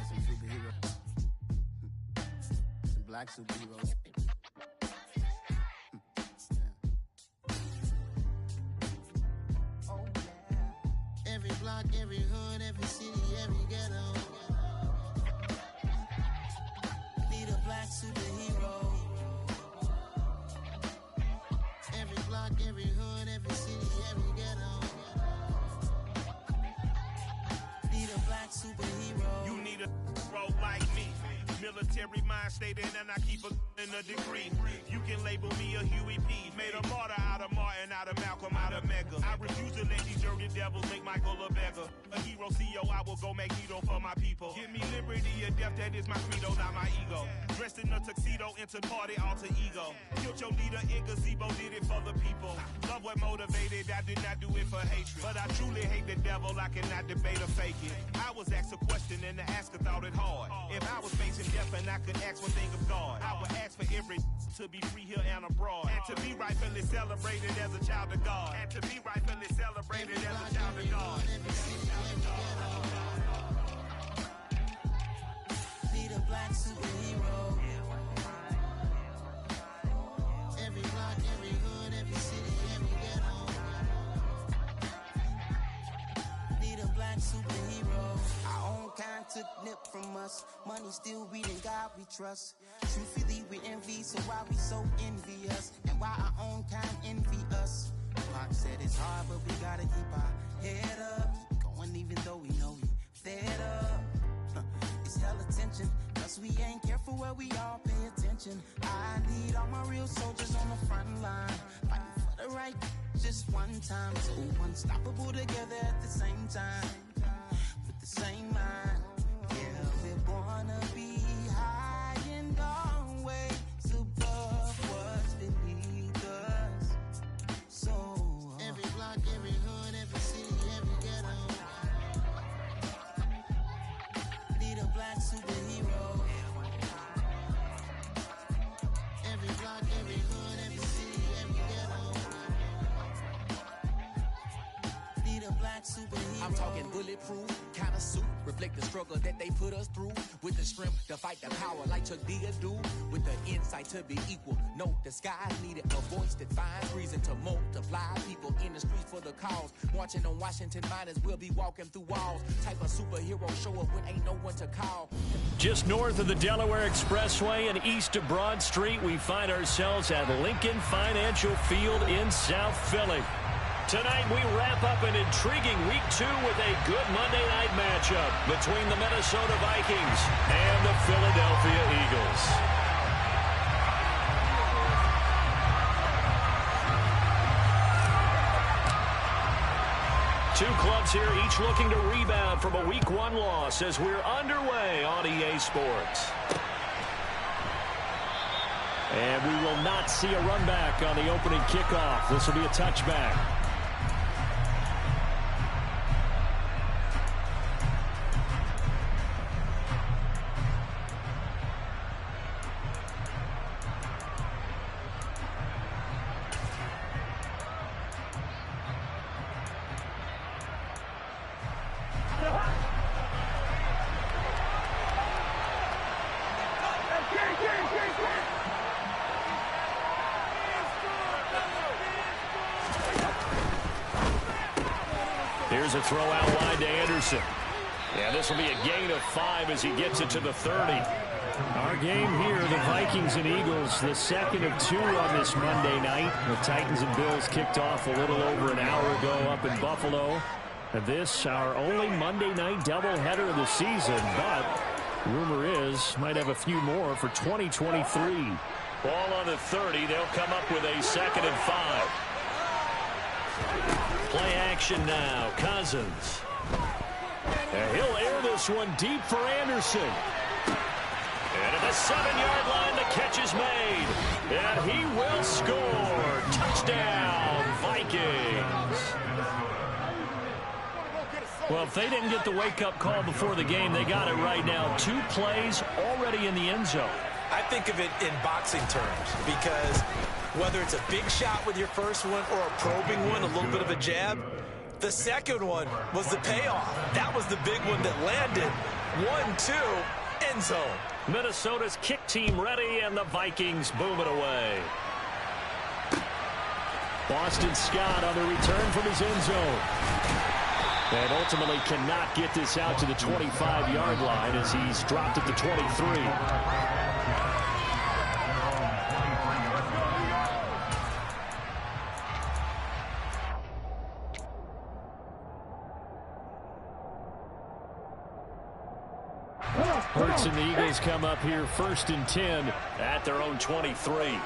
some superheroes. Some black superheroes. Oh, yeah. Every block, every hood, every city, every ghetto. Need a black superhero. Every block, every hood, every city, every ghetto. Need a black superhero. You need a bro like me. Military mind stated, and I keep in a degree. You can label me a Huey P. Made a martyr out of Martin, out of Malcolm, out of Mega. I refuse to let these dirty devils make Michael a beggar. A hero CEO, I will go Magneto for my people. Give me liberty or death, that is my credo, not my ego. Dressed in a tuxedo, enter party, alter ego. Killed your leader in gazebo, did it for the people. Love what motivated, I did not do it for hatred. But I truly hate the devil, I cannot debate or fake it. I was asked a question and the asker thought it hard. If I was facing death and I could ask one thing of God, I would ask for every to be free here and abroad. And to be rightfully celebrated as a child of God. And to be rightfully celebrated as a child of God. Need a black superhero. Every block, every hood, every city, every ghetto. Need a black superhero. Our own kind took nip from us. Money still reading God we trust. Truthfully we envy, so why we so envious? And why our own kind envy us? Pac said it's hard, but we gotta keep our head up. Going even though we know we fed up. It's hell attention, cause we ain't careful where we all pay attention. I need all my real soldiers on the front line, fighting for the right just one time. So unstoppable together at the same time, with the same mind. Yeah, we're born to be high and always above what's beneath us. So every block, every hood, every city, every ghetto. Need a black superhero. Every block, every hood, every city, every ghetto. Need a black superhero. I'm talking bulletproof kind of suit, reflect the struggle that they put us through. With the strength to fight the power like Chuck D do. With the insight to be equal. Note the skies needed a voice that finds reason to multiply. People in the streets for the cause. Marching on Washington miners, we'll be walking through walls. Type of superhero show up when ain't no one to call. Just north of the Delaware Expressway and east of Broad Street, we find ourselves at Lincoln Financial Field in South Philly. Tonight, we wrap up an intriguing Week 2 with a good Monday night matchup between the Minnesota Vikings and the Philadelphia Eagles. Two clubs here, each looking to rebound from a Week 1 loss as we're underway on EA Sports. And we will not see a run back on the opening kickoff. This will be a touchback. Here's a throw out wide to Anderson. Yeah, this will be a gain of 5 as he gets it to the 30. Our game here, the Vikings and Eagles, the second of 2 on this Monday night. The Titans and Bills kicked off a little over an hour ago up in Buffalo. And this, our only Monday night doubleheader of the season, but rumor is might have a few more for 2023. Ball on the 30. They'll come up with a 2nd and 5. Play action now. Cousins. And he'll air this one deep for Anderson. And at the 7-yard line, the catch is made. And he will score. Touchdown, Vikings. Well, if they didn't get the wake-up call before the game, they got it right now. 2 plays already in the end zone. I think of it in boxing terms because whether it's a big shot with your first one or a probing one, a little bit of a jab, The second one was the payoff. That was the big one that landed. 1-2, end zone. Minnesota's kick team ready, and the Vikings boom it away. Boston Scott on the return from his end zone. And ultimately cannot get this out to the 25-yard line as he's dropped at the 23. Hurts and the Eagles come up here 1st and 10 at their own 23.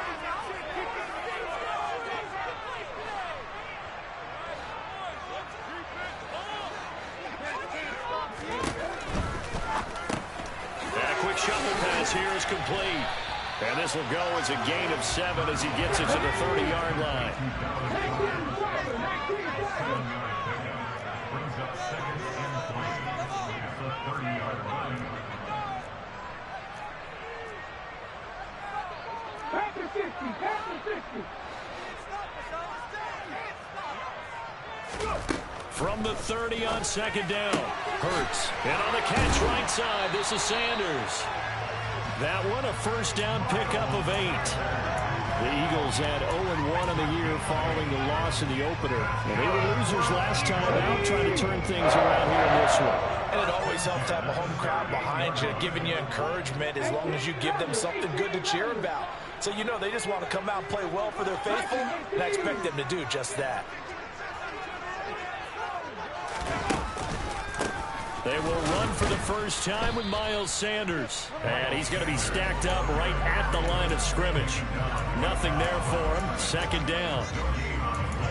Here is complete. And this will go as a gain of 7 as he gets it to the 30-yard line. From the 30 on 2nd down. Hurts. And on the catch right side, this is Sanders. That one a 1st down pickup of 8. The Eagles had 0-1 in the year following the loss in the opener. And they were losers last time out, trying to turn things around here in this one. And it always helps to have a home crowd behind you, giving you encouragement as long as you give them something good to cheer about. So you know they just want to come out and play well for their faithful, and I expect them to do just that. They will run for the first time with Miles Sanders. And he's going to be stacked up right at the line of scrimmage. Nothing there for him. 2nd down.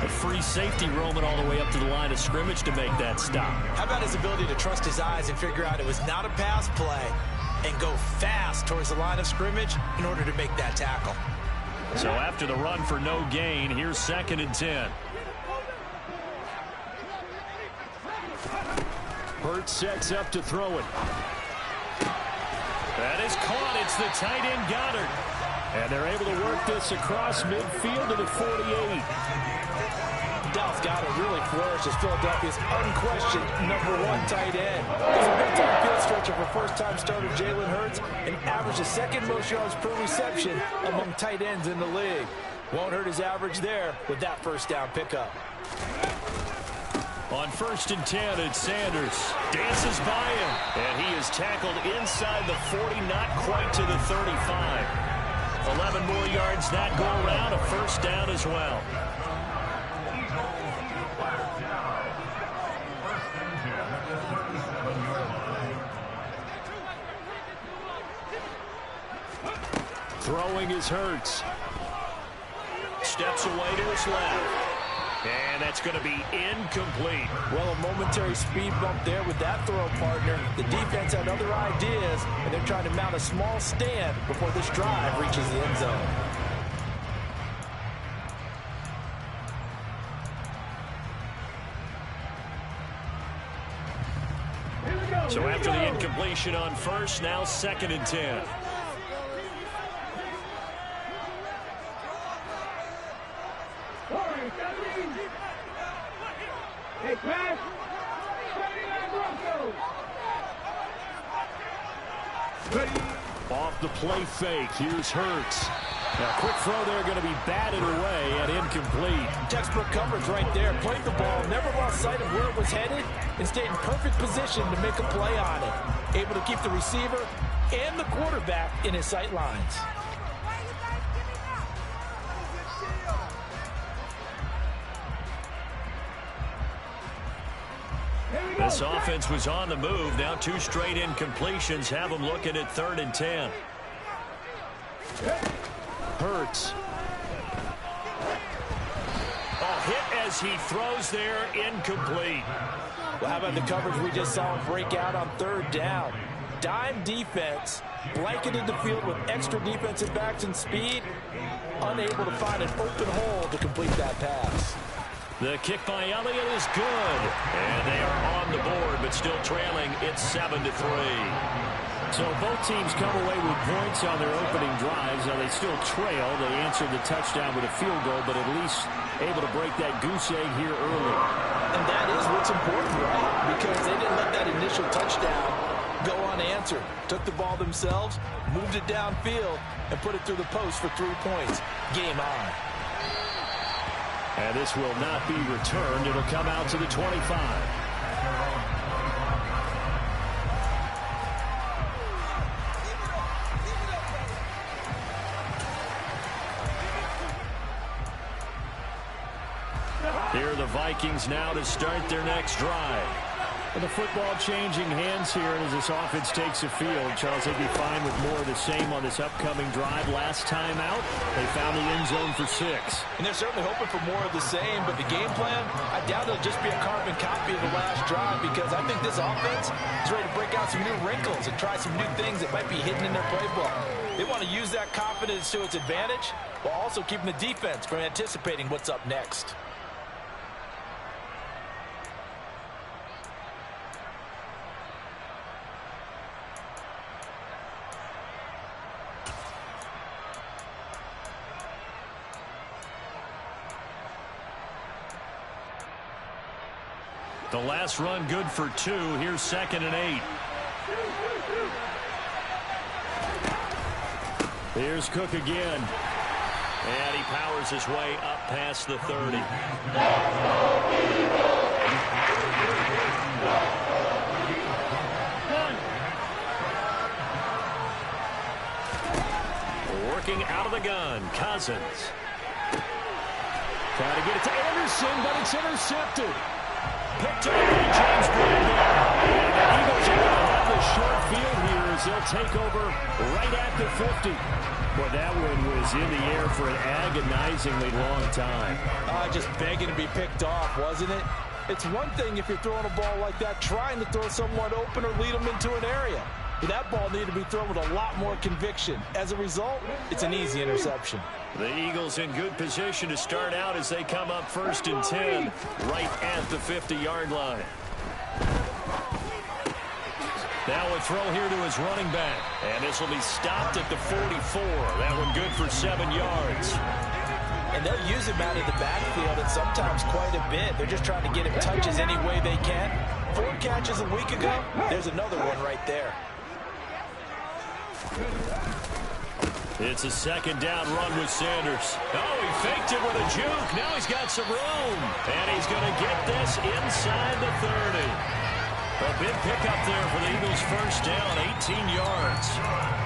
A free safety roaming all the way up to the line of scrimmage to make that stop. How about his ability to trust his eyes and figure out it was not a pass play and go fast towards the line of scrimmage in order to make that tackle. So after the run for no gain, here's 2nd and 10. Hurts sets up to throw it. That is caught. It's the tight end Goddard. And they're able to work this across midfield to the 48. Dallas Goddard really flourished as Philadelphia's unquestioned #1 tight end. He's a big-time field stretcher for first-time starter Jalen Hurts and averaged the 2nd most yards per reception among tight ends in the league. Won't hurt his average there with that 1st down pickup. On 1st and 10, it's Sanders. Dances by him. And he is tackled inside the 40, not quite to the 35. 11 more yards that go around, a 1st down as well. Throwing is Hurts. Steps away to his left. And that's going to be incomplete. Well, a momentary speed bump there with that throw, partner. The defense had other ideas, and they're trying to mount a small stand before this drive reaches the end zone. So after the incompletion on 1st, now 2nd and 10. Off the play fake. Here's Hurts. Now, quick throw there going to be batted away and incomplete. Textbook coverage right there. Played the ball, never lost sight of where it was headed, and stayed in perfect position to make a play on it. Able to keep the receiver and the quarterback in his sight lines. This offense was on the move. Now 2 straight incompletions have them looking at 3rd and 10. Hurts. A hit as he throws there, incomplete. Well, how about the coverage we just saw him break out on 3rd down? Dime defense, blanketed the field with extra defensive backs and speed, unable to find an open hole to complete that pass. The kick by Elliott is good. And they are on the board, but still trailing. It's 7-3. So both teams come away with points on their opening drives. Now they still trail. They answered the touchdown with a field goal, but at least able to break that goose egg here early. And that is what's important, right? Because they didn't let that initial touchdown go unanswered. Took the ball themselves, moved it downfield, and put it through the post for 3 points. Game on. And this will not be returned. It'll come out to the 25. Here are the Vikings now to start their next drive. With the football changing hands here as this offense takes the field, Charles, they'd be fine with more of the same on this upcoming drive. Last time out, they found the end zone for 6. And they're certainly hoping for more of the same, but the game plan, I doubt it'll just be a carbon copy of the last drive, because I think this offense is ready to break out some new wrinkles and try some new things that might be hidden in their playbook. They want to use that confidence to its advantage while also keeping the defense from anticipating what's up next. The last run good for 2. Here's 2nd and 8. Here's Cook again. And he powers his way up past the 30. Working out of the gun, Cousins. Trying to get it to Anderson, but it's intercepted. Picked up by James Bradbury. And the Eagles are going to have a short field here as they'll take over right at the 50. Boy, that one was in the air for an agonizingly long time. Just begging to be picked off, wasn't it? It's one thing if you're throwing a ball like that, trying to throw someone open or lead them into an area. But that ball needed to be thrown with a lot more conviction. As a result, it's an easy interception. The Eagles in good position to start out as they come up 1st and 10 right at the 50-yard line. Now a throw here to his running back. And this will be stopped at the 44. That one good for 7 yards. And they'll use him out of the backfield and sometimes quite a bit. They're just trying to get him touches any way they can. 4 catches a week ago. There's another one right there. It's a 2nd down run with Sanders. Oh, he faked it with a juke. Now he's got some room. And he's going to get this inside the 30. A big pickup there for the Eagles' 1st down, 18 yards.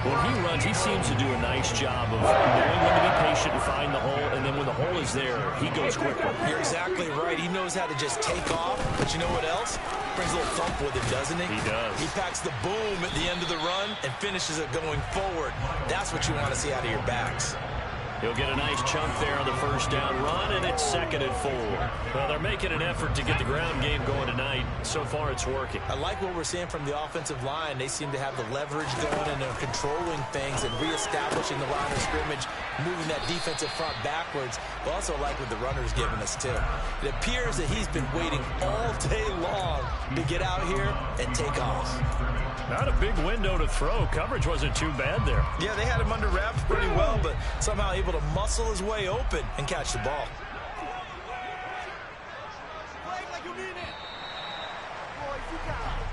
When he runs, he seems to do a nice job of knowing when to be patient and find the hole, and then when the hole is there, he goes quickly. You're exactly right. He knows how to just take off, but you know what else? Brings a little thump with him, doesn't he? He does. He packs the boom at the end of the run and finishes it going forward. That's what you want to see out of your backs. He'll get a nice chunk there on the 1st down run, and it's 2nd and 4. Well, they're making an effort to get the ground game going tonight. So far, it's working. I like what we're seeing from the offensive line. They seem to have the leverage going, and they're controlling things and reestablishing the line of scrimmage, moving that defensive front backwards. But also like what the runner's giving us, too. It appears that he's been waiting all day long to get out here and take off. Not a big window to throw. Coverage wasn't too bad there. Yeah, they had him under wraps pretty well, but somehow able to muscle his way open and catch the ball.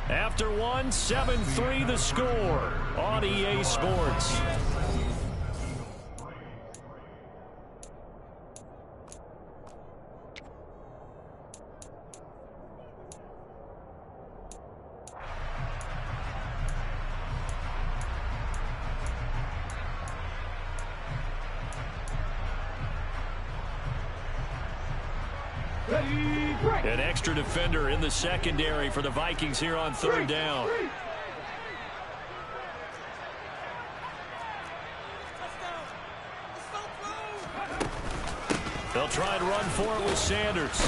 After one, 7-3 the score on EA Sports. An extra defender in the secondary for the Vikings here on 3rd down. They'll try and run for it with Sanders.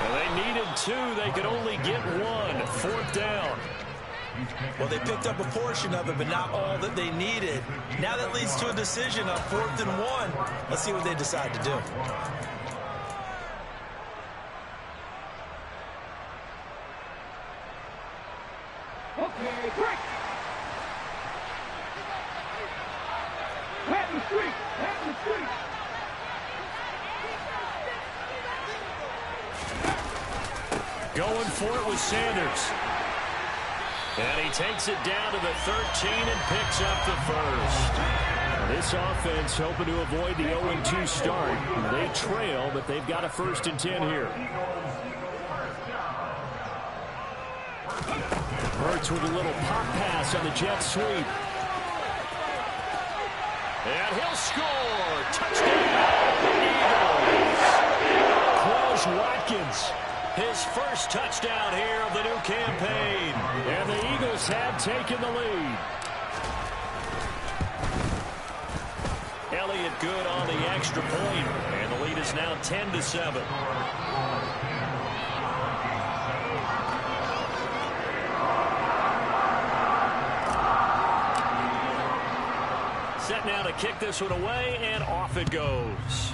And they needed 2. They could only get 1. 4th down. Well, they picked up a portion of it, but not all that they needed. Now that leads to a decision on 4th and 1. Let's see what they decide to do. Going for it with Sanders. And he takes it down to the 13 and picks up the first. Now this offense hoping to avoid the 0-2 start. They trail, but they've got a 1st and 10 here. Hurts with a little pop pass on the jet sweep. And he'll score. Touchdown, Eagles. Quez Watkins. His first touchdown here of the new campaign. And the Eagles have taken the lead. Elliott good on the extra point. And the lead is now 10-7. Set now to kick this one away, and off it goes.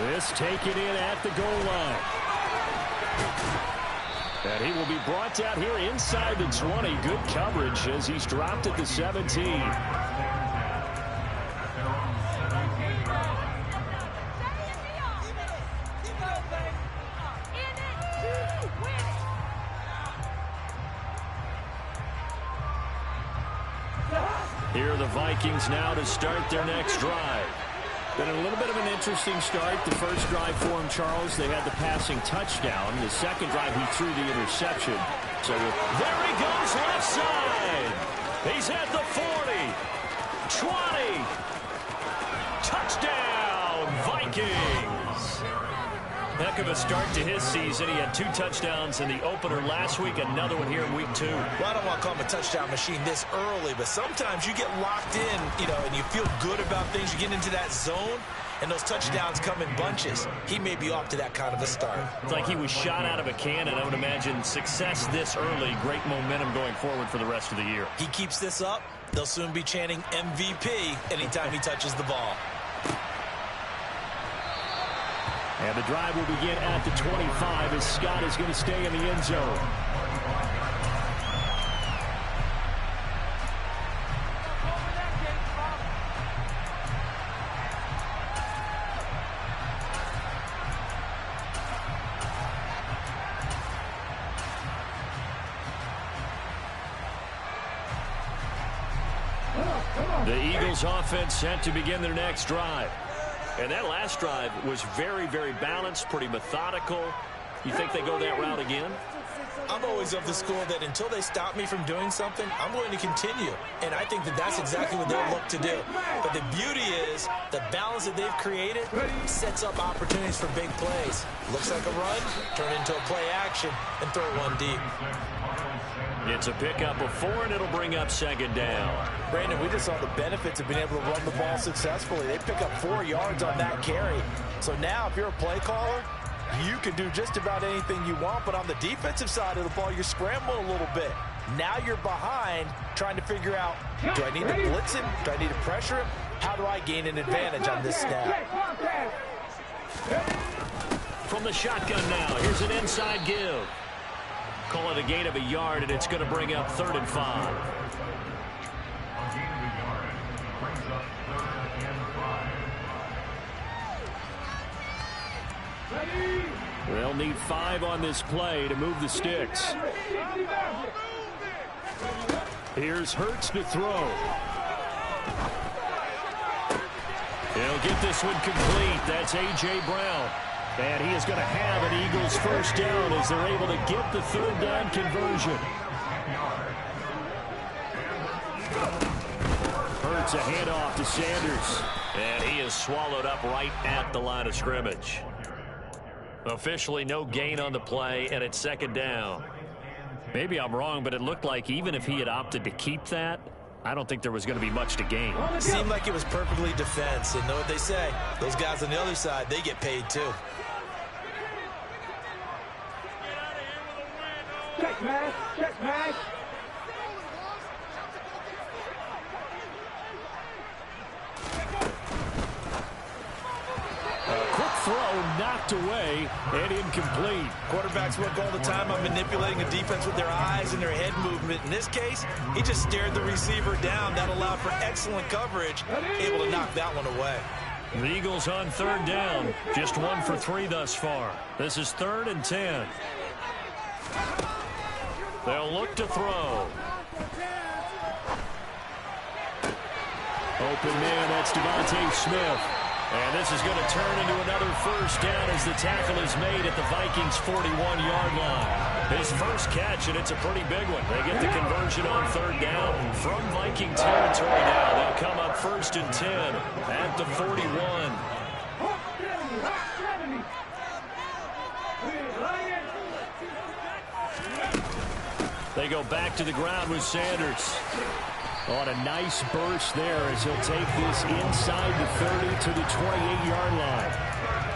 This taken in at the goal line. And he will be brought down here inside the 20. Good coverage as he's dropped at the 17. Here are the Vikings now to start their next drive. Been a little bit of an interesting start. The first drive for him, Charles, they had the passing touchdown. The second drive, he threw the interception. So there he goes left side. He's at the 40, 20. Touchdown, Vikings. Heck of a start to his season. He had 2 touchdowns in the opener last week, another one here in week 2. Well, I don't want to call him a touchdown machine this early, but sometimes you get locked in, and you feel good about things. You get into that zone, and those touchdowns come in bunches. He may be off to that kind of a start. It's like he was shot out of a cannon. I would imagine success this early, great momentum going forward for the rest of the year. He keeps this up, they'll soon be chanting MVP anytime he touches the ball. And the drive will begin at the 25 as Scott is going to stay in the end zone. The Eagles offense set to begin their next drive. And that last drive was very, very balanced, pretty methodical. You think they go that route again? I'm always of the school that until they stop me from doing something, I'm going to continue. And I think that that's exactly what they'll look to do. But the beauty is the balance that they've created sets up opportunities for big plays. Looks like a run, turn into a play action, and throw one deep. It's a pickup of 4, and it'll bring up 2nd down. Brandon, we just saw the benefits of being able to run the ball successfully. They pick up 4 yards on that carry. So now if you're a play caller, you can do just about anything you want. But on the defensive side of the ball, you're scrambling a little bit. Now you're behind trying to figure out, do I need to blitz him? Do I need to pressure him? How do I gain an advantage on this snap? From the shotgun now, here's an inside give. Call it a gain of a yard, and it's going to bring up 3rd and 5. They'll need 5 on this play to move the sticks. Here's Hurts to throw. He'll get this one complete. That's A.J. Brown. And he is going to have an Eagles first down as they're able to get the 3rd down conversion. Hurts a handoff to Sanders. And he is swallowed up right at the line of scrimmage. Officially no gain on the play, and it's 2nd down. Maybe I'm wrong, but it looked like even if he had opted to keep that, I don't think there was going to be much to gain. It seemed like it was perfectly defense. And know what they say? Those guys on the other side, they get paid too. Check, man. Check, man. Quick throw knocked away and incomplete. Quarterbacks work all the time on manipulating a defense with their eyes and their head movement. In this case, he just stared the receiver down. That allowed for excellent coverage, able to knock that one away. The Eagles on third down. Just 1 for 3 thus far. This is 3rd and 10. They'll look to throw. Open man, that's Devontae Smith. And this is going to turn into another first down as the tackle is made at the Vikings' 41-yard line. His first catch, and it's a pretty big one. They get the conversion on third down from Viking territory now. They'll come up 1st and 10 at the 41. They go back to the ground with Sanders. On a nice burst there as he'll take this inside the 30 to the 28-yard line.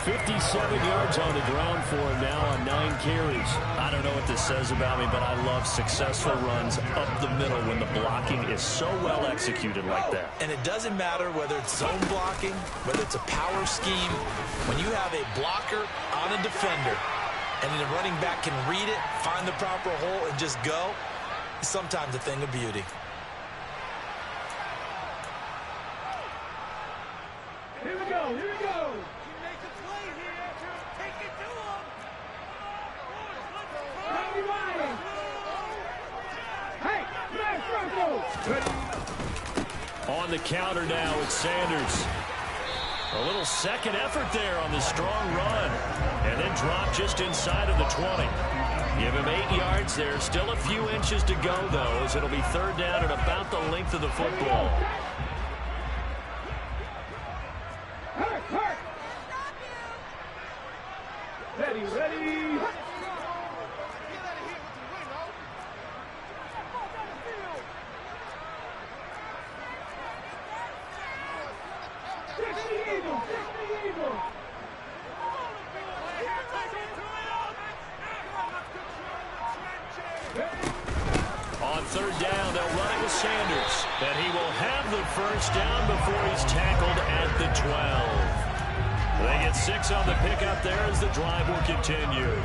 57 yards on the ground for him now on 9 carries. I don't know what this says about me, but I love successful runs up the middle when the blocking is so well executed like that. And it doesn't matter whether it's zone blocking, whether it's a power scheme. When you have a blocker on a defender and the running back can read it, find the proper hole, and just go, it's sometimes a thing of beauty. Here we go, here we go. Make a play here. Take it to him. Hey, smash circle. On the counter now, it's Sanders. A little second effort there on the strong run. And then drop just inside of the 20. Give him 8 yards there. Still a few inches to go, though, as it'll be third down at about the length of the football. Ready, ready. On third down, they'll run it with Sanders. And he will have the first down before he's tackled at the 12. They get 6 on the pickup there as the drive will continue.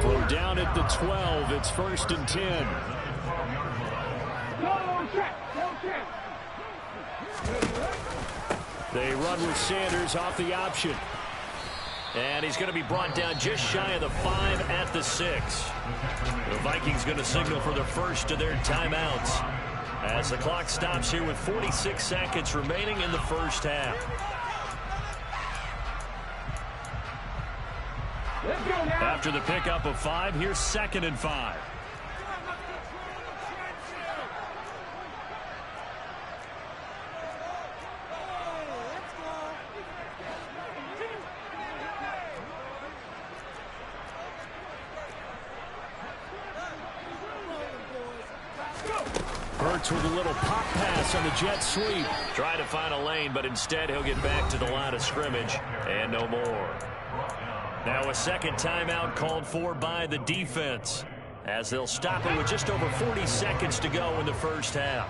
From down at the 12, it's 1st and 10. They run with Sanders off the option. And he's going to be brought down just shy of the 5 at the 6. The Vikings going to signal for the first of their timeouts as the clock stops here with 46 seconds remaining in the first half. After the pickup of 5, here's 2nd and 5. Hurts with a little pop pass on the jet sweep. Trying to find a lane, but instead he'll get back to the line of scrimmage and no more. Now a second timeout called for by the defense as they'll stop it with just over 40 seconds to go in the first half.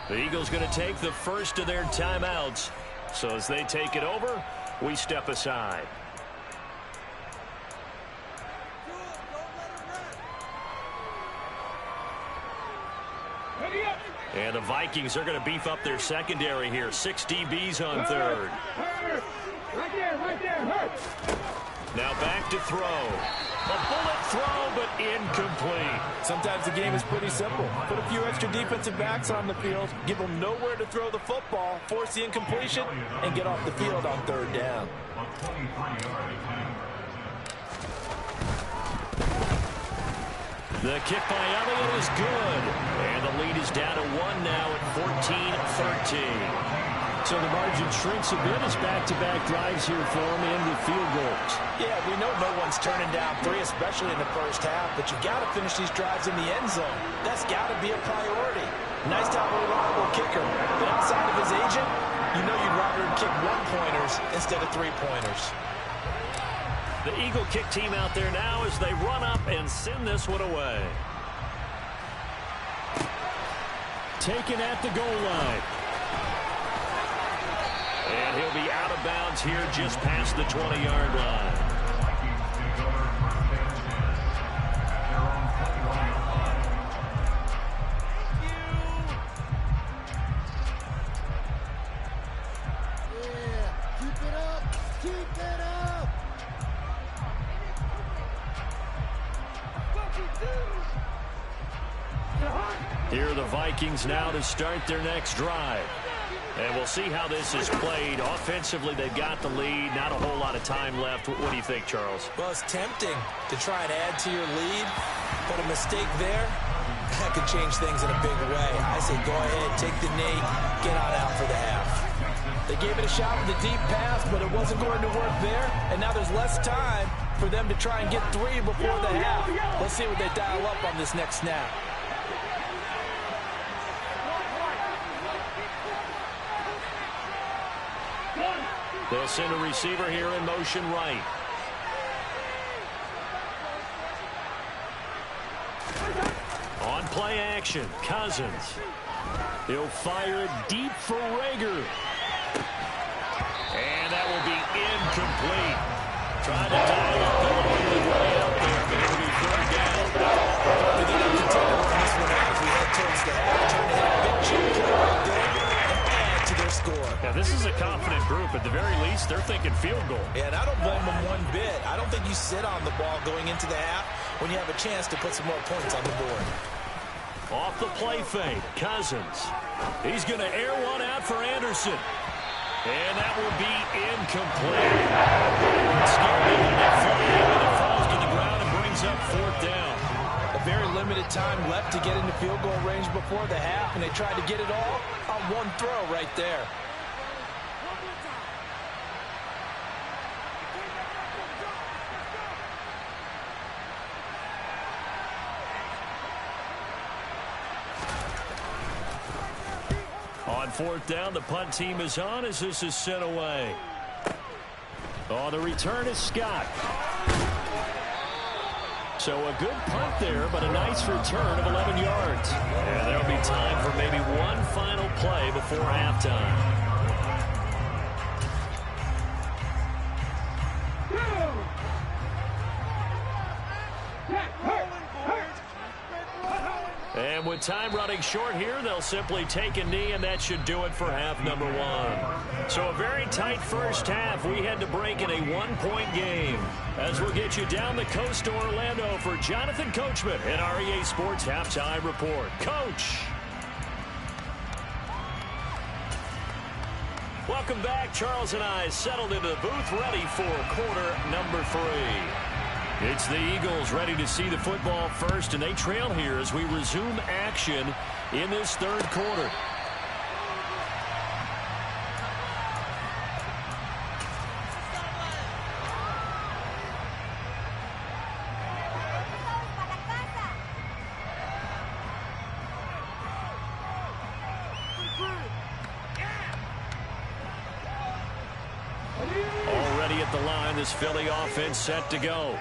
The Eagles going to take the first of their timeouts. So as they take it over, we step aside. And the Vikings are going to beef up their secondary here. 6 DBs on third. Right there, hurt. Now back to throw. A bullet throw, but incomplete. Sometimes the game is pretty simple. Put a few extra defensive backs on the field, give them nowhere to throw the football, force the incompletion, and get off the field on third down. The kick by Elliott is good. And the lead is down to 1 now at 14-13. So the margin shrinks a bit as back-to-back drives here for him and with field goals. Yeah, we know no one's turning down 3, especially in the first half, but you've got to finish these drives in the end zone. That's got to be a priority. Nice to have a reliable kicker, but outside of his agent, you know you'd rather him kick 1-pointers instead of 3-pointers. The Eagle kick team out there now as they run up and send this one away. Taken at the goal line. And he'll be out of bounds here just past the 20-yard line. Here are the Vikings now to start their next drive. And we'll see how this is played. Offensively, they've got the lead. Not a whole lot of time left. What do you think, Charles? Well, it's tempting to try and add to your lead, but a mistake there, that could change things in a big way. I say go ahead, take the knee, get on out for the half. They gave it a shot with a deep pass, but it wasn't going to work there, and now there's less time for them to try and get 3 before the half. Let's see what they dial up on this next snap. They'll send a receiver here in motion right. On play action, Cousins. He'll fire it deep for Rager. And that will be incomplete. Trying to dial up the long way out there, but it'll be third down. We need to continue with this one as we head towards the half. Trying to hit a big chip play right there and add to their score. Now, this is a confident group. At the very least, they're thinking field goal. Yeah, and I don't blame them one bit. I don't think you sit on the ball going into the half when you have a chance to put some more points on the board. Off the play fake, Cousins. He's going to air one out for Anderson. And that will be incomplete. Scared to let it fly, and it falls to the ground and brings up fourth down. A very limited time left to get into field goal range before the half, and they tried to get it all on one throw right there. On fourth down, the punt team is on as this is sent away. Oh, the return is Scott. So a good punt there, but a nice return of 11 yards. And there'll be time for maybe one final play before halftime. And with time running short here, they'll simply take a knee, and that should do it for half number one. So a very tight first half. We had to break in a one-point game. As we'll get you down the coast to Orlando for Jonathan Coachman at our EA Sports Halftime Report. Coach. Welcome back. Charles and I settled into the booth, ready for quarter number 3. It's the Eagles ready to see the football first, and they trail here as we resume action in this third quarter. Already at the line, this Philly offense set to go.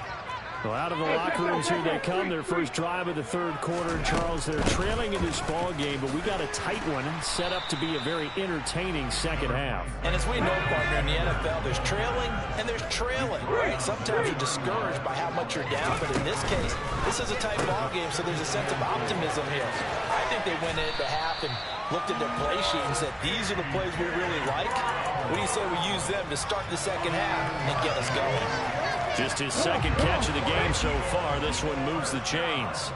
Well, out of the locker rooms here they come. Their first drive of the third quarter. And Charles, they're trailing in this ball game, but we got a tight one set up to be a very entertaining second half. And as we know, partner, in the NFL, there's trailing and there's trailing, right? Sometimes you're discouraged by how much you're down, but in this case, this is a tight ball game, so there's a sense of optimism here. I think they went into half and looked at their play sheet and said, these are the plays we really like. What do you say we use them to start the second half and get us going? Just his second catch of the game so far. This one moves the chains.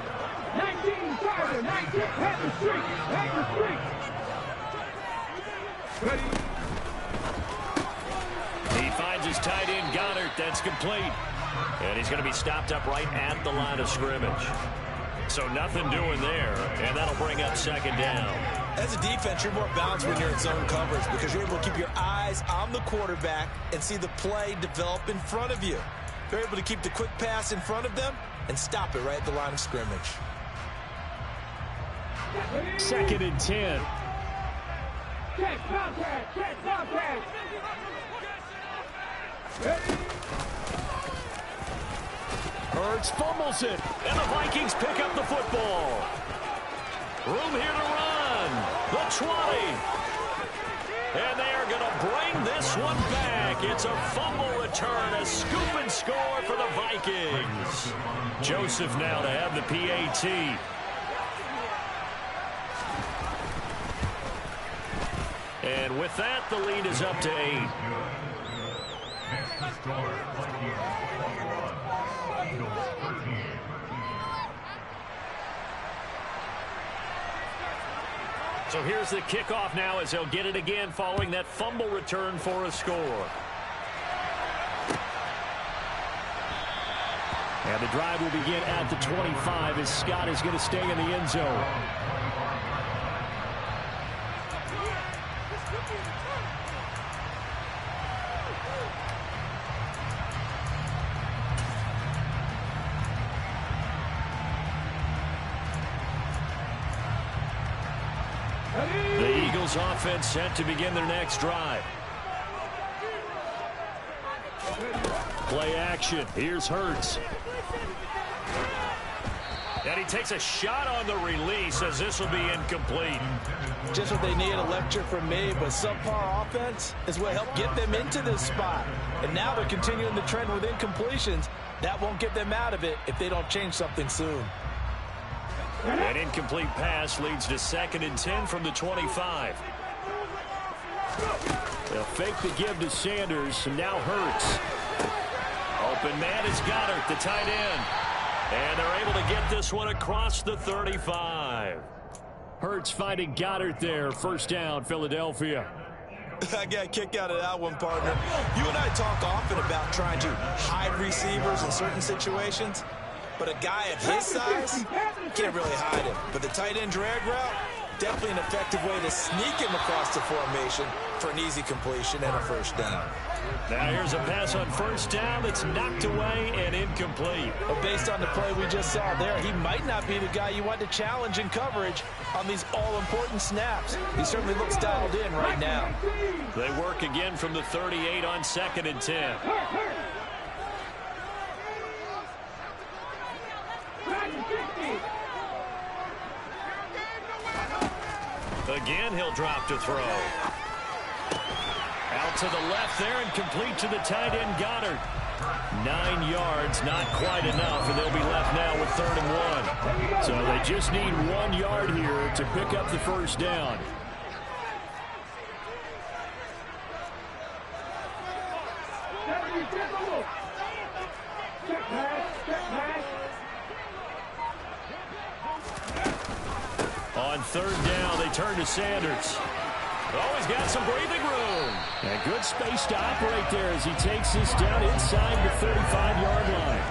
19 Carter, 19 Panther Street, Panther Street. Ready. He finds his tight end, Goddard. That's complete. And he's going to be stopped up right at the line of scrimmage. So nothing doing there, and that'll bring up second down. As a defense, you're more balanced when you're in zone coverage because you're able to keep your eyes on the quarterback and see the play develop in front of you. They're able to keep the quick pass in front of them and stop it right at the line of scrimmage. 2nd and 10. Hurts fumbles it, and the Vikings pick up the football. Room here to run. The 20. And they are going to bring this one back. It's a fumble return, a scoop and score for the Vikings. Joseph now to have the PAT. And with that, the lead is up to 8. So here's the kickoff now as they'll get it again following that fumble return for a score. And the drive will begin at the 25 as Scott is going to stay in the end zone. The Eagles offense set to begin their next drive. Play action. Here's Hurts. And he takes a shot on the release as this will be incomplete. Just what they need, a lecture from me, but subpar offense is what helped get them into this spot. And now they're continuing the trend with incompletions. That won't get them out of it if they don't change something soon. An incomplete pass leads to 2nd and 10 from the 25. They'll fake the give to Sanders, and now Hurts. Open man is Goddard, the tight end. And they're able to get this one across the 35. Hurts finding Goddard there. First down, Philadelphia. I got a kick out of that one, partner. You and I talk often about trying to hide receivers in certain situations. But a guy of his size can't really hide him. But the tight end drag route, definitely an effective way to sneak him across the formation for an easy completion and a first down. Now here's a pass on first down that's knocked away and incomplete. But based on the play we just saw there, he might not be the guy you want to challenge in coverage on these all-important snaps. He certainly looks dialed in right now. They work again from the 38 on 2nd and 10. Again, he'll drop to throw. Out to the left there and complete to the tight end, Goddard. 9 yards, not quite enough, and they'll be left now with 3rd and 1. So they just need 1 yard here to pick up the first down. On 3rd down, they turn to Sanders. Oh, he's got some breathing room. And good space to operate there as he takes this down inside the 35-yard line.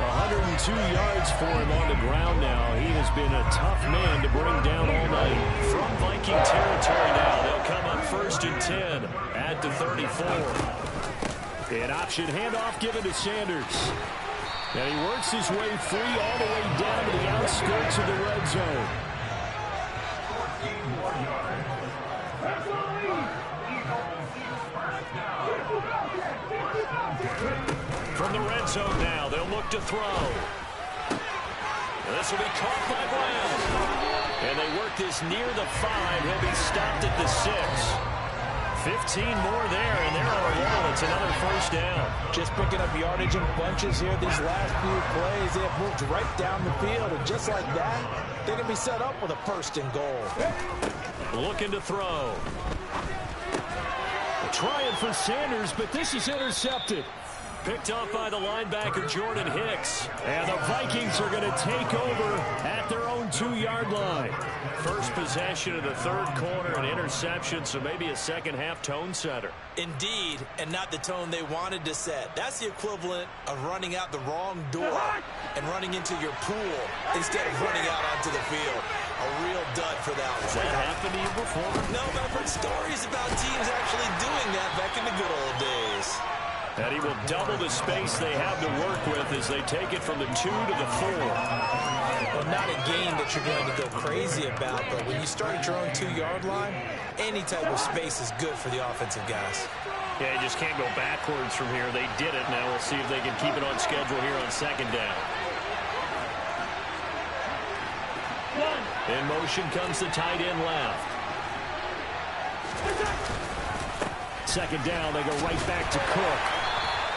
102 yards for him on the ground now. He has been a tough man to bring down all night. From Viking territory now, they'll come up 1st and 10 at the 34. An option handoff given to Sanders. And he works his way free all the way down to the outskirts of the red zone. From the red zone now, they'll look to throw. This will be caught by Brown. And they work this near the 5. He'll be stopped at the 6. 15 more there, and they're on a roll. It's another first down. Just picking up yardage in bunches here these last few plays. They have moved right down the field, and just like that, they're going to be set up with a 1st and goal. Looking to throw. Trying for Sanders, but this is intercepted. Picked off by the linebacker, Jordan Hicks. And the Vikings are going to take over at their own 2-yard line. First possession of the 3rd quarter, an interception, so maybe a second-half tone setter. Indeed, and not the tone they wanted to set. That's the equivalent of running out the wrong door and running into your pool instead of running out onto the field. A real dud for that one. Has that happened to you before? No, but I've heard stories about teams actually doing that back in the good old days. And he will double the space they have to work with as they take it from the 2 to the 4. Well, not a game that you're going to go crazy about, but when you start at your own 2-yard line, any type of space is good for the offensive guys. Yeah, you just can't go backwards from here. They did it. Now we'll see if they can keep it on schedule here on second down. In motion comes the tight end left. Second down, they go right back to Cook.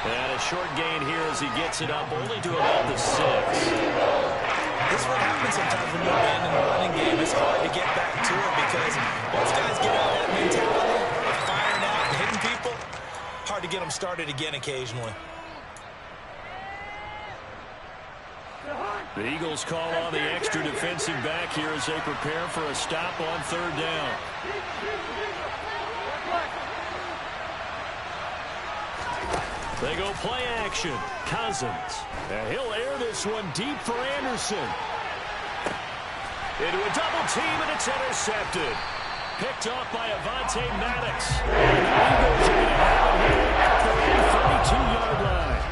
And a short gain here as he gets it up only to about the 6. This is what happens sometimes when you abandon the running game. It's hard to get back to it because once guys get out of that mentality of firing out and hitting people, hard to get them started again occasionally. The Eagles call on the extra defensive back here as they prepare for a stop on third down. They go play action. Cousins. And he'll air this one deep for Anderson. Into a double team, and it's intercepted. Picked off by Avonte Maddox. And the Eagles are going to have it here at the 32-yard line.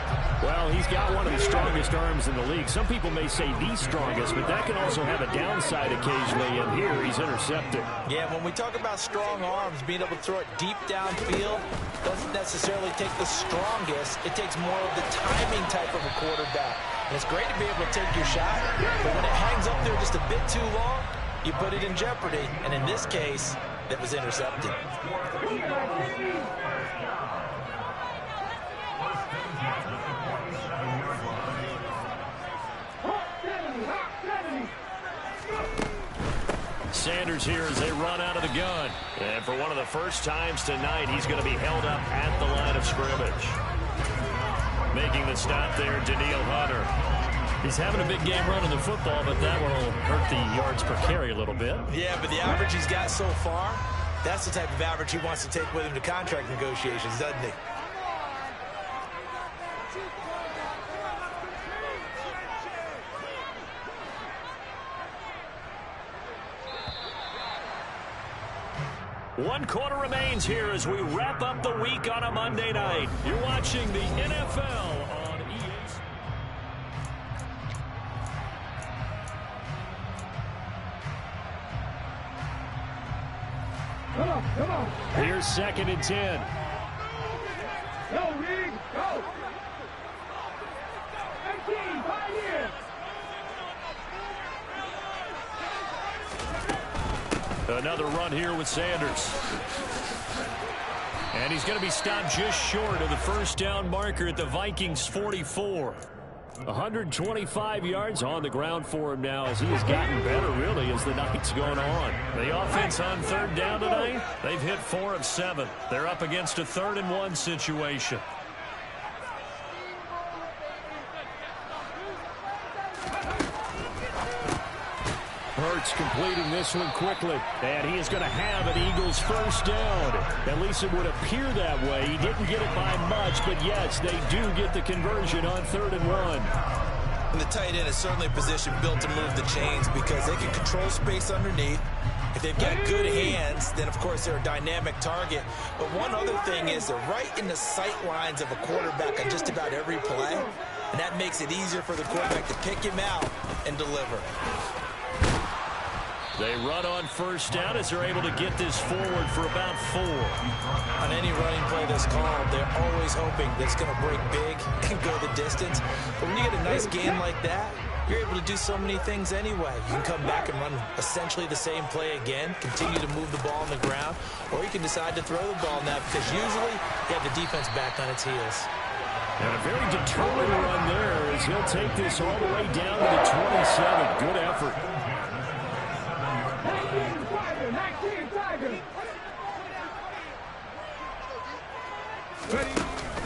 Well, he's got one of the strongest arms in the league. Some people may say the strongest, but that can also have a downside occasionally, and here he's intercepted. Yeah, when we talk about strong arms, being able to throw it deep downfield doesn't necessarily take the strongest. It takes more of the timing type of a quarterback. And it's great to be able to take your shot, but when it hangs up there just a bit too long, you put it in jeopardy. And in this case, it was intercepted. Sanders here as they run out of the gun. And for one of the first times tonight, he's going to be held up at the line of scrimmage. Making the stop there, Danielle Hunter. He's having a big game running the football, but that will hurt the yards per carry a little bit. Yeah, but the average he's got so far, that's the type of average he wants to take with him to contract negotiations, doesn't he? One quarter remains here as we wrap up the week on a Monday night. You're watching the NFL on EA. Come on. Here's 2nd and 10. Go, Reed, go. 18, Pioneer. Another run here with Sanders. And he's going to be stopped just short of the first down marker at the Vikings 44. 125 yards on the ground for him now as he has gotten better, really, as the night's going on. The offense on third down tonight, they've hit 4 of 7. They're up against a 3rd and 1 situation. Hurts completing this one quickly, and he is going to have an Eagles first down. At least it would appear that way. He didn't get it by much, but yes, they do get the conversion on 3rd and 1. And the tight end is certainly a position built to move the chains because they can control space underneath. If they've got good hands, then of course they're a dynamic target. But one other thing is they're right in the sight lines of a quarterback on just about every play, and that makes it easier for the quarterback to pick him out and deliver. They run on first down as they're able to get this forward for about 4. On any running play that's called, they're always hoping that it's going to break big and go the distance. But when you get a nice gain like that, you're able to do so many things anyway. You can come back and run essentially the same play again, continue to move the ball on the ground, or you can decide to throw the ball now because usually you have the defense back on its heels. And a very determined run there as he'll take this all the way down to the 27. Good effort. 19 Tiger.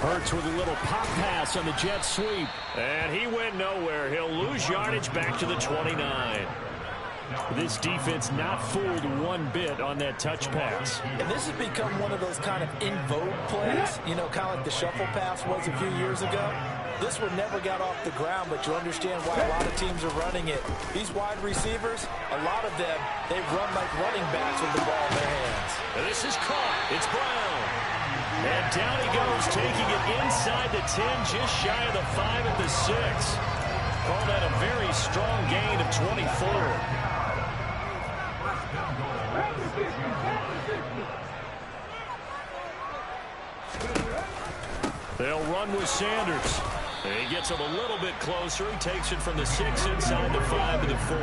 Hurts with a little pop pass on the jet sweep. And he went nowhere. He'll lose yardage back to the 29. This defense not fooled one bit on that touch pass. And this has become one of those kind of in vogue plays, you know, kind of like the shuffle pass was a few years ago. This one never got off the ground, but you understand why a lot of teams are running it. These wide receivers, a lot of them, they run like running backs with the ball in their hands. And this is caught. It's Brown. And down he goes, taking it inside the 10, just shy of the 5 at the 6. Call that a very strong gain of 24. They'll run with Sanders. He gets him a little bit closer. He takes it from the 6 inside the 5 to the 4.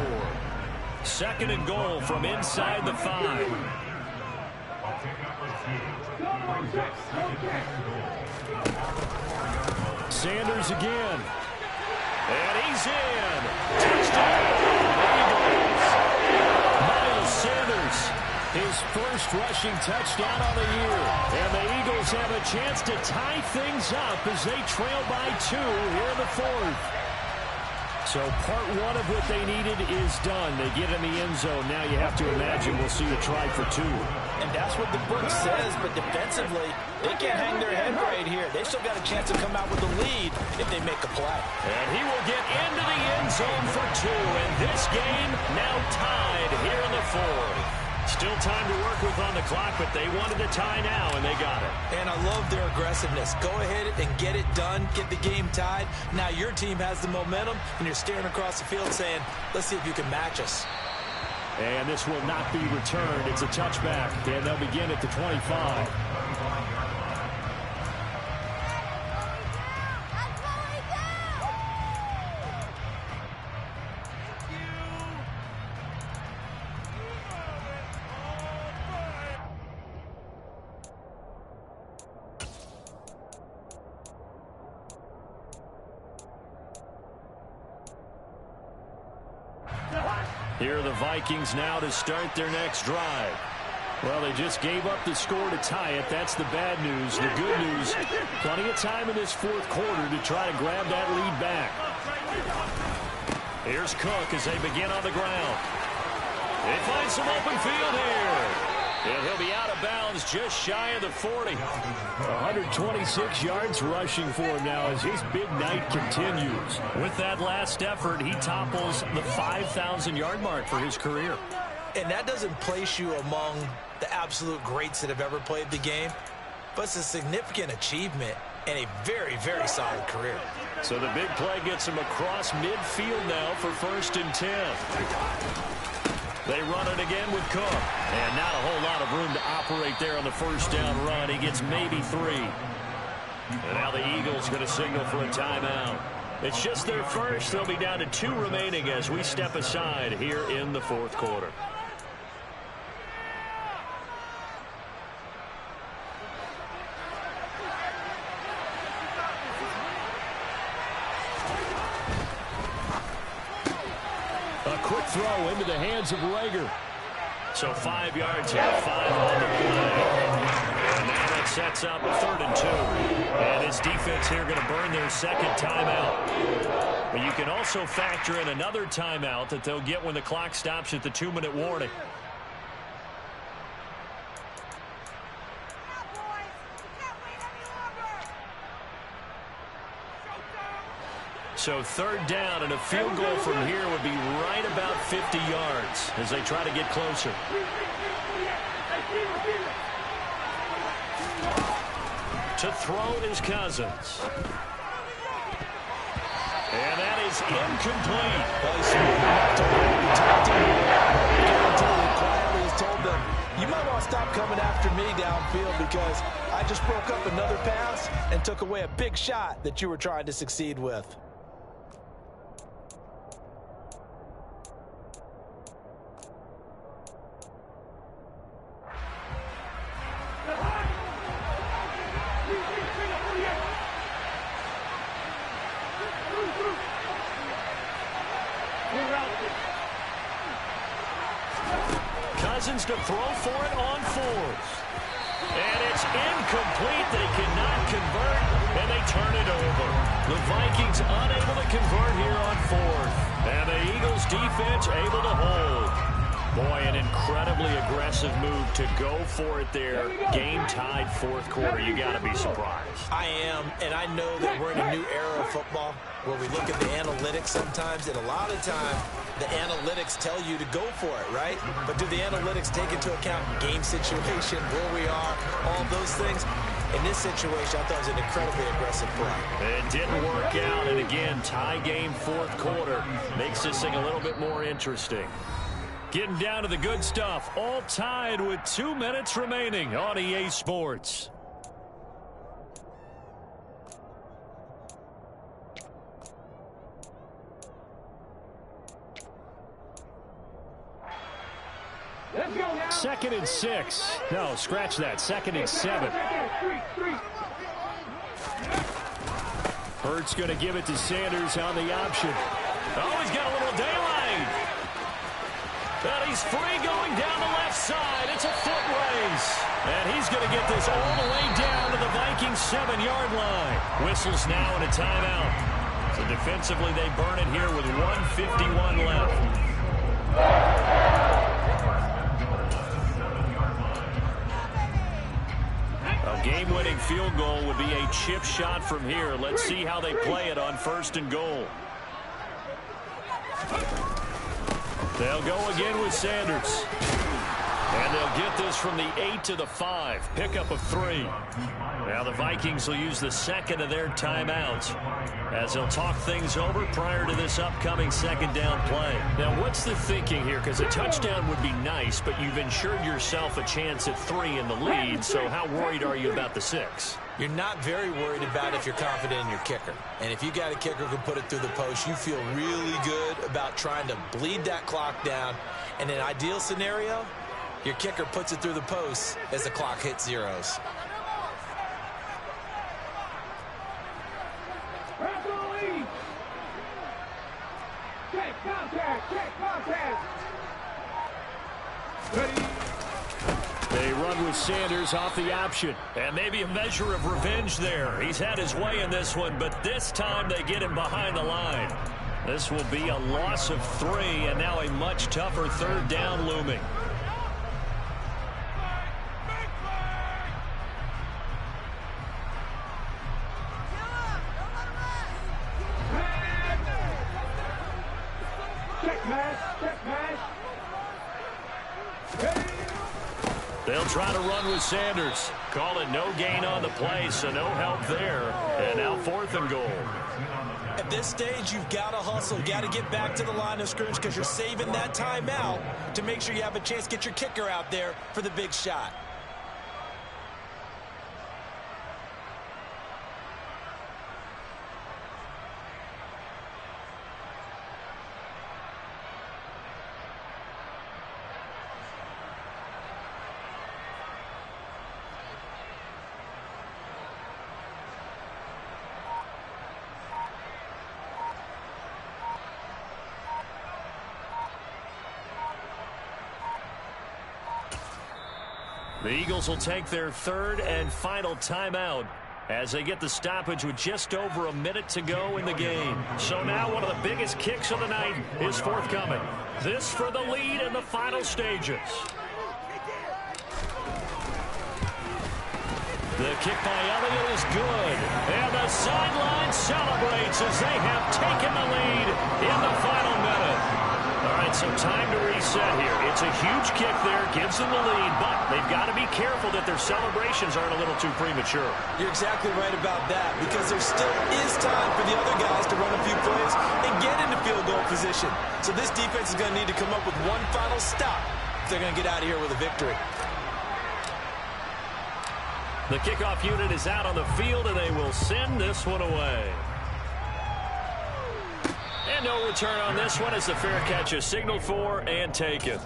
Second and goal from inside the 5. Sanders again. And he's in. Touchdown, Eagles. Miles Sanders, his first rushing touchdown on the year. And the Eagles have a chance to tie things up as they trail by 2 here in the 4th. So part one of what they needed is done. They get in the end zone. Now you have to imagine we'll see a try for 2. And that's what the book says, but defensively, they can't hang their head right here. They still got a chance to come out with a lead if they make a play. And he will get into the end zone for 2. And this game now tied here in the 4th. Still time to work with on the clock, but they wanted the tie now, and they got it. And I love their aggressiveness. Go ahead and get it done, get the game tied. Now your team has the momentum, and you're staring across the field saying, let's see if you can match us. And this will not be returned. It's a touchback, and they'll begin at the 25. Here are the Vikings now to start their next drive. Well, they just gave up the score to tie it. That's the bad news. The good news, plenty of time in this 4th quarter to try to grab that lead back. Here's Cook as they begin on the ground. They find some open field here. And he'll be out of bounds just shy of the 40. 126 yards rushing for him now as his big night continues. With that last effort, he topples the 5,000-yard mark for his career. And that doesn't place you among the absolute greats that have ever played the game, but it's a significant achievement and a very, very solid career. So the big play gets him across midfield now for 1st and 10. They run it again with Cook. And not a whole lot of room to operate there on the 1st down run. He gets maybe 3. And now the Eagles going to signal for a timeout. It's just their first. They'll be down to 2 remaining as we step aside here in the 4th quarter. A quick throw into the hands of Rager. So 5 yards here, 5 on the play. And now that sets up 3rd and 2. And his defense here going to burn their 2nd timeout. But you can also factor in another timeout that they'll get when the clock stops at the 2-minute warning. So 3rd down, and a field goal from here would be right about 50 yards as they try to get closer. To throw is Cousins. And that is incomplete. Quietly has told them, you might want to stop coming after me downfield because I just broke up another pass and took away a big shot that you were trying to succeed with. Cousins to throw for it on 4th. And it's incomplete. They cannot convert, and they turn it over. The Vikings Vikings unable to convert here on fourth. And the Eagles defense able to hold. Boy, an incredibly aggressive move to go for it there. Game tied fourth quarter. You got to be surprised. I am, and I know that we're in a new era of football where we look at the analytics sometimes, and a lot of time the analytics tell you to go for it, right? But do the analytics take into account game situation, where we are, all those things? In this situation, I thought it was an incredibly aggressive play. It didn't work out, and again, tie game fourth quarter makes this thing a little bit more interesting. Getting down to the good stuff, all tied with 2 minutes remaining on EA Sports. Second and 6. No, scratch that. Second and 7. Hurts going to give it to Sanders on the option. Oh, he's got a little daylight. And he's free going down the left side. It's a foot race. And he's going to get this all the way down to the Vikings 7-yard line. Whistles now and a timeout. So defensively they burn it here with 1:51 left. A game-winning field goal would be a chip shot from here. Let's see how they play it on first and goal. They'll go again with Sanders. And they'll get this from the 8 to the 5. Pickup of 3. Now the Vikings will use the second of their timeouts as they'll talk things over prior to this upcoming second down play. Now what's the thinking here? Because a touchdown would be nice, but you've ensured yourself a chance at 3 in the lead, so how worried are you about the 6? You're not very worried about if you're confident in your kicker. And if you got a kicker who can put it through the post, you feel really good about trying to bleed that clock down. In an ideal scenario, your kicker puts it through the post as the clock hits zeros. Check contact, check contact. Ready. They run with Sanders off the option. And maybe a measure of revenge there. He's had his way in this one, but this time they get him behind the line. This will be a loss of 3, and now a much tougher third down looming. They'll try to run with Sanders. Call it no gain on the play, so no help there. And now fourth and goal. At this stage, you've got to hustle. Got to get back to the line of scrimmage because you're saving that timeout to make sure you have a chance to get your kicker out there for the big shot. The Eagles will take their third and final timeout as they get the stoppage with just over a minute to go in the game. So now one of the biggest kicks of the night is forthcoming. This for the lead in the final stages. The kick by Elliott is good. And the sideline celebrates as they have taken the lead in the final minute. All right, so time to reset here. It's a huge kick there, gives them the lead, but they've got to be careful that their celebrations aren't a little too premature. You're exactly right about that, because there still is time for the other guys to run a few plays and get into field goal position. So this defense is going to need to come up with one final stop if they're going to get out of here with a victory. The kickoff unit is out on the field, and they will send this one away. And no return on this one as the fair catch is signaled for and taken.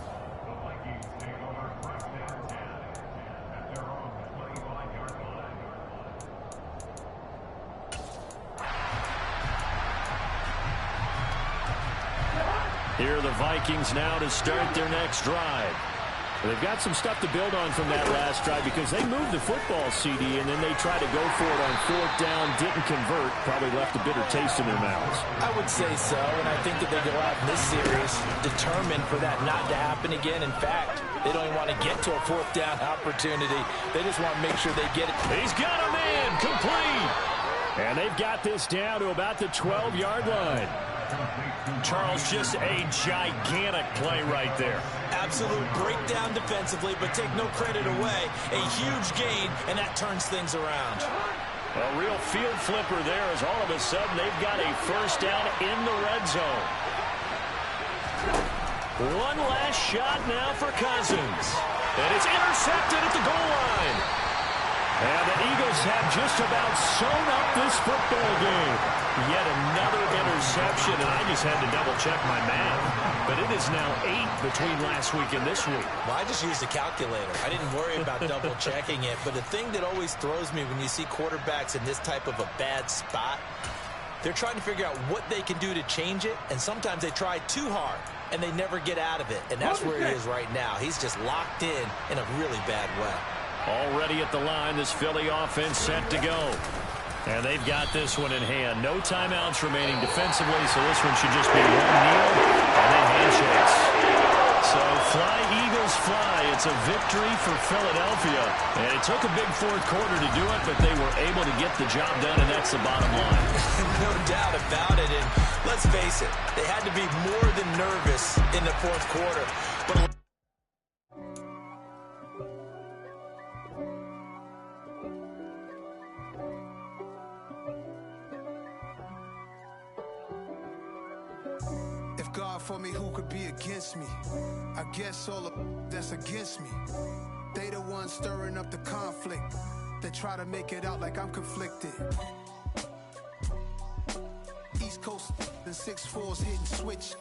Here are the Vikings now to start their next drive. They've got some stuff to build on from that last drive because they moved the football, CD, and then they tried to go for it on 4th down, didn't convert, probably left a bitter taste in their mouths. I would say so, and I think that they go out in this series determined for that not to happen again. In fact, they don't even want to get to a 4th down opportunity. They just want to make sure they get it. He's got a man, complete. And they've got this down to about the 12-yard line. Charles, just a gigantic play right there. Absolute breakdown defensively, but take no credit away. A huge gain, and that turns things around. A real field flipper there as all of a sudden they've got a 1st down in the red zone. One last shot now for Cousins. And it's intercepted at the goal line. And the Eagles have just about sewn up this football game. Yet another interception, and I just had to double-check my math. But it is now 8 between last week and this week. Well, I just used a calculator. I didn't worry about double-checking it. But the thing that always throws me when you see quarterbacks in this type of a bad spot, they're trying to figure out what they can do to change it, and sometimes they try too hard, and they never get out of it. And that's where he is right now. He's just locked in a really bad way. Already at the line, this Philly offense set to go. And they've got this one in hand. No timeouts remaining defensively, so this one should just be one kneel and then handshakes. So fly, Eagles, fly. It's a victory for Philadelphia. And it took a big 4th quarter to do it, but they were able to get the job done, and that's the bottom line. No doubt about it. And let's face it, they had to be more than nervous in the 4th quarter. But God for me, who could be against me? I guess all of that's against me. They the ones stirring up the conflict. They try to make it out like I'm conflicted. East Coast and 6'4's hitting switch.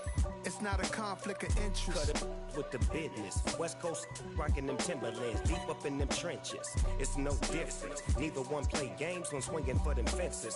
It's not a conflict of interest. Cut it with the business. West Coast rocking them Timberlands, deep up in them trenches. It's no difference. Neither one play games when swinging for them fences.